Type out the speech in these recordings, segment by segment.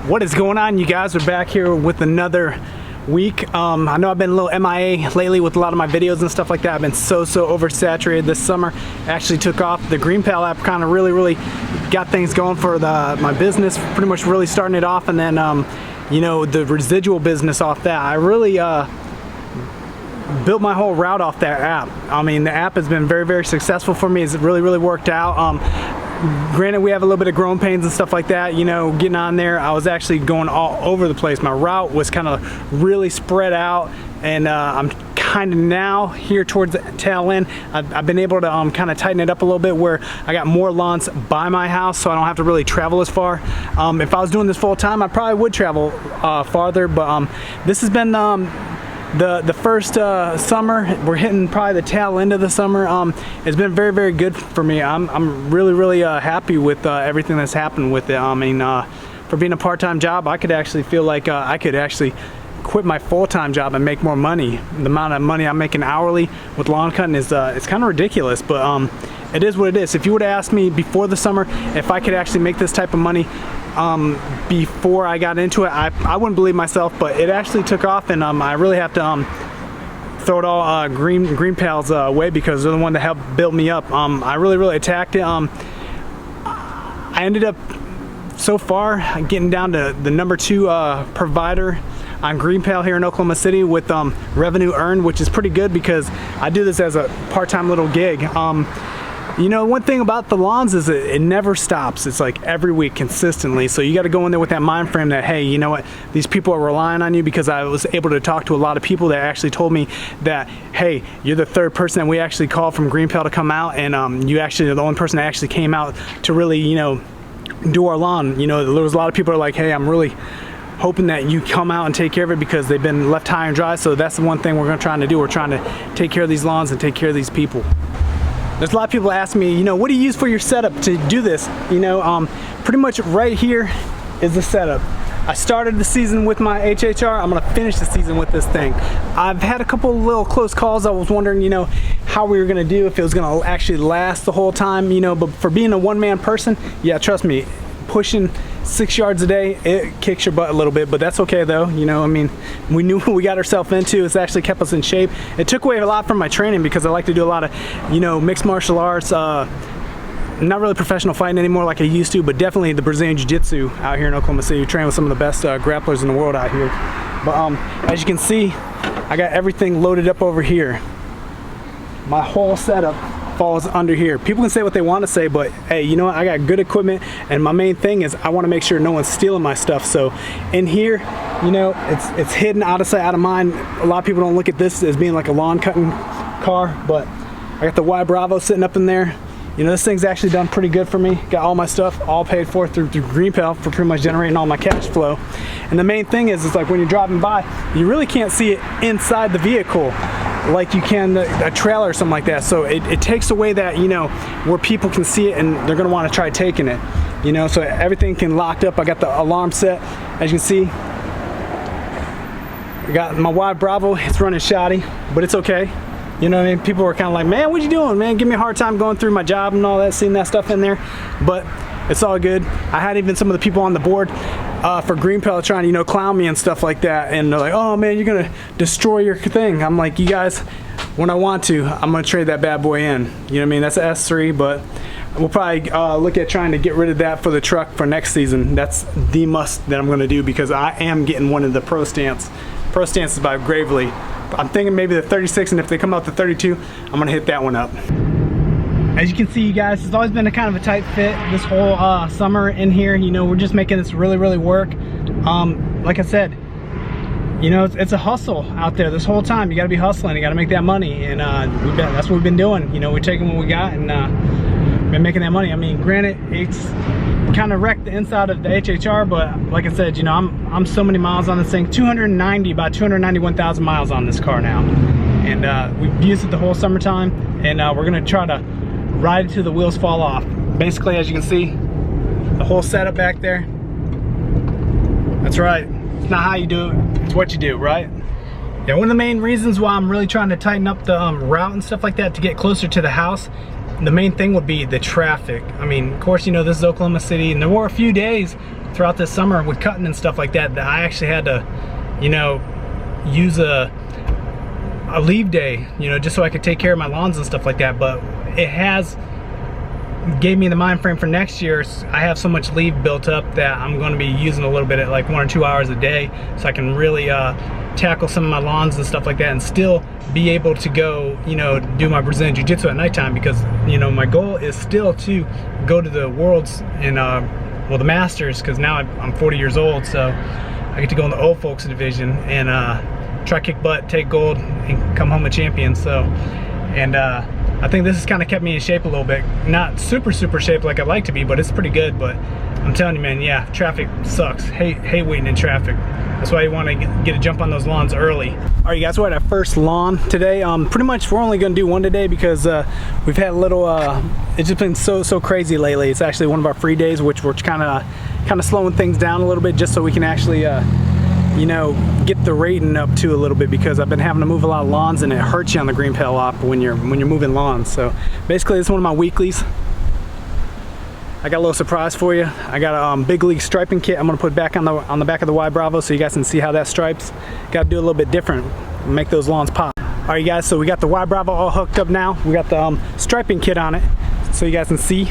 What is going on, you guys? We're back here with another week. I know I've been a little MIA lately with a lot of my videos and stuff like that. I've been so oversaturated this summer. Actually took off. The GREENPAL app kind of really got things going for my business, pretty much really starting it off, and then you know, the residual business off that. I really built my whole route off that app. I mean, the app has been very successful for me. It's really worked out. Granted, we have a little bit of growing pains and stuff like that, you know, getting on there. I was actually going all over the place. My route was kind of really spread out, and I'm kind of now here towards the tail end. I've been able to kind of tighten it up a little bit where I got more lawns by my house, so I don't have to really travel as far. If I was doing this full time, I probably would travel farther, but this has been the first summer. We're hitting probably the tail end of the summer. It's been very good for me. I'm really happy with everything that's happened with it. I mean, for being a part-time job, I could actually feel like I could actually quit my full-time job and make more money. The amount of money I'm making hourly with lawn cutting is it's kind of ridiculous, but it is what it is. If you would have asked me before the summer if I could actually make this type of money before I got into it, I wouldn't believe myself, but it actually took off, and I really have to throw it all GREENPAL's way, because they're the one that helped build me up. I really attacked it. I ended up so far getting down to the #2 provider on GREENPAL here in Oklahoma City with revenue earned, which is pretty good because I do this as a part-time little gig. You know, one thing about the lawns is it never stops. It's like every week consistently. So you got to go in there with that mind frame that, hey, you know what, these people are relying on you, because I was able to talk to a lot of people that actually told me that, hey, you're the third person that we actually called from GREENPAL to come out, and you actually are the only person that actually came out to really, you know, do our lawn. You know, there was a lot of people that are like, hey, I'm really hoping that you come out and take care of it because they've been left high and dry. So that's the one thing we're trying to do. We're trying to take care of these lawns and take care of these people. There's a lot of people ask me, you know, what do you use for your setup to do this? You know, pretty much right here is the setup. I started the season with my HHR. I'm gonna finish the season with this thing. I've had a couple little close calls. I was wondering, you know, how we were gonna do, if it was gonna actually last the whole time, you know, but for being a one-man person, yeah, trust me, pushing 6 yards a day, it kicks your butt a little bit, but that's okay though. You know, I mean, we knew what we got ourselves into. It's actually kept us in shape. It took away a lot from my training because I like to do a lot of, you know, mixed martial arts. Not really professional fighting anymore like I used to, but definitely the Brazilian Jiu-Jitsu out here in Oklahoma City. We train with some of the best grapplers in the world out here. But as you can see, I got everything loaded up over here. My whole setup falls under here. People can say what they want to say, but hey, you know what? I got good equipment, and my main thing is I want to make sure no one's stealing my stuff. So in here, you know, it's hidden, out of sight, out of mind. A lot of people don't look at this as being like a lawn cutting car, but I got the YBRAVO sitting up in there. You know, this thing's actually done pretty good for me. Got all my stuff all paid for through GREENPAL for pretty much generating all my cash flow. And the main thing is, it's like when you're driving by, you really can't see it inside the vehicle like you can a trailer or something like that. So it takes away that, you know, where people can see it and they're gonna want to try taking it. You know, so everything can locked up. I got the alarm set, as you can see. I got my YBRAVO, it's running shoddy, but it's okay. You know what I mean? People were kind of like, man, what you doing, man? Give me a hard time going through my job and all that, seeing that stuff in there. But it's all good. I had even some of the people on the board for GREENPAL trying to, you know, clown me and stuff like that. And they're like, oh man, you're gonna destroy your thing. I'm like, you guys, when I want to, I'm gonna trade that bad boy in. You know what I mean? That's an S3, but we'll probably look at trying to get rid of that for the truck for next season. That's the must that I'm gonna do, because I am getting one of the Pro Stance. Pro Stance is by Gravely. I'm thinking maybe the 36, and if they come out the 32, I'm gonna hit that one up. As you can see, you guys, it's always been a kind of a tight fit this whole summer in here. You know, we're just making this really work. Like I said, you know, it's a hustle out there this whole time. You gotta be hustling, you gotta make that money, and that's what we've been doing. You know, we're taking what we got and been making that money. I mean, granted, it's kind of wrecked the inside of the HHR, but like I said, you know, I'm so many miles on this thing. about 291,000 miles on this car now, and we've used it the whole summertime, and we're gonna try to ride it till the wheels fall off. Basically, as you can see, the whole setup back there. That's right, it's not how you do it, it's what you do, right? Yeah, one of the main reasons why I'm really trying to tighten up the route and stuff like that to get closer to the house, the main thing would be the traffic. I mean, of course, you know, this is Oklahoma City, and there were a few days throughout this summer with cutting and stuff like that, that I actually had to, you know, use a leave day, you know, just so I could take care of my lawns and stuff like that. But it has gave me the mind frame for next year. I have so much leave built up that I'm going to be using a little bit at like 1 or 2 hours a day, so I can really tackle some of my lawns and stuff like that, and still be able to go, you know, do my Brazilian Jiu-Jitsu at nighttime, because, you know, my goal is still to go to the Worlds and well, the Masters, because now I'm 40 years old, so I get to go in the old folks division and try kick butt, take gold, and come home a champion. So, and I think this has kind of kept me in shape a little bit. Not super shape like I'd like to be, but it's pretty good. But I'm telling you, man, yeah, traffic sucks. Hate waiting in traffic. That's why you want to get a jump on those lawns early. All right, guys, we're at our first lawn today. Pretty much we're only going to do one today because we've had a little, it's just been so crazy lately. It's actually one of our free days, which we're kind of slowing things down a little bit just so we can actually, you know, get the rating up to a little bit, because I've been having to move a lot of lawns and it hurts you on the GREENPAL op when you're moving lawns. So basically, this is one of my weeklies. I got a little surprise for you. I got a big league striping kit. I'm gonna put back on the back of the YBRAVO so you guys can see how that stripes. Got to do a little bit different, make those lawns pop. All right, guys. So we got the YBRAVO all hooked up now. We got the striping kit on it, so you guys can see.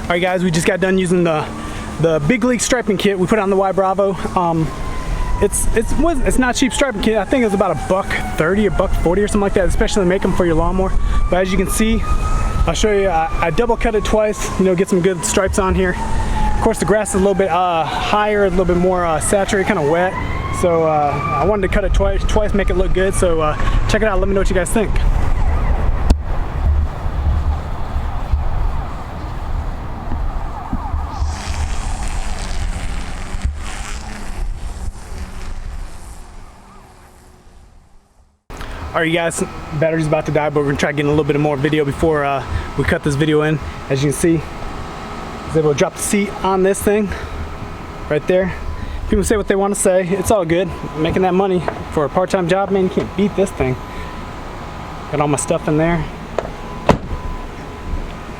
Alright guys, we just got done using the big league striping kit we put on the YBRAVO. It's not a cheap striping kit. I think it was about $1.30, $1.40 or something like that, especially to make them for your lawnmower. But as you can see, I'll show you, I double cut it twice, you know, get some good stripes on here. Of course the grass is a little bit higher, a little bit more saturated, kind of wet. So I wanted to cut it twice, make it look good. So check it out, let me know what you guys think. Alright you guys, battery's about to die, but we're gonna try getting a little bit more video before we cut this video in. As you can see, I was able to drop the seat on this thing right there. People say what they want to say, it's all good. Making that money for a part-time job, man, you can't beat this thing. Got all my stuff in there.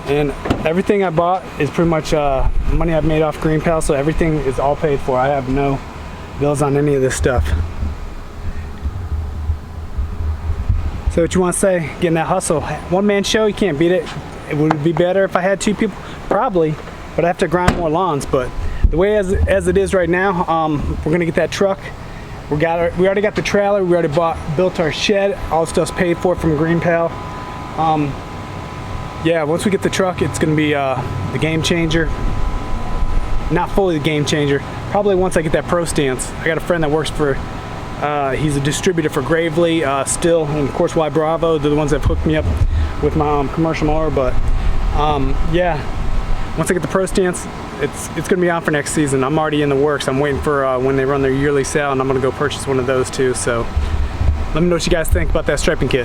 And everything I bought is pretty much money I've made off GREENPAL, so everything is all paid for. I have no bills on any of this stuff. So what you want to say, getting that hustle. One-man show, you can't beat it. It would be better if I had two people, probably, but I have to grind more lawns. But the way as it is right now, we're gonna get that truck. We already got the trailer, we already built our shed, all the stuff's paid for from GREENPAL. Yeah, once we get the truck, it's gonna be the game changer. Not fully the game changer, probably once I get that Pro Stance. I got a friend that works for, he's a distributor for Gravely, still, and of course YBRAVO. They're the ones that hooked me up with my commercial mower. But yeah, once I get the Pro Stance, it's gonna be on for next season. I'm already in the works. I'm waiting for when they run their yearly sale, and I'm gonna go purchase one of those too. So let me know what you guys think about that striping kit.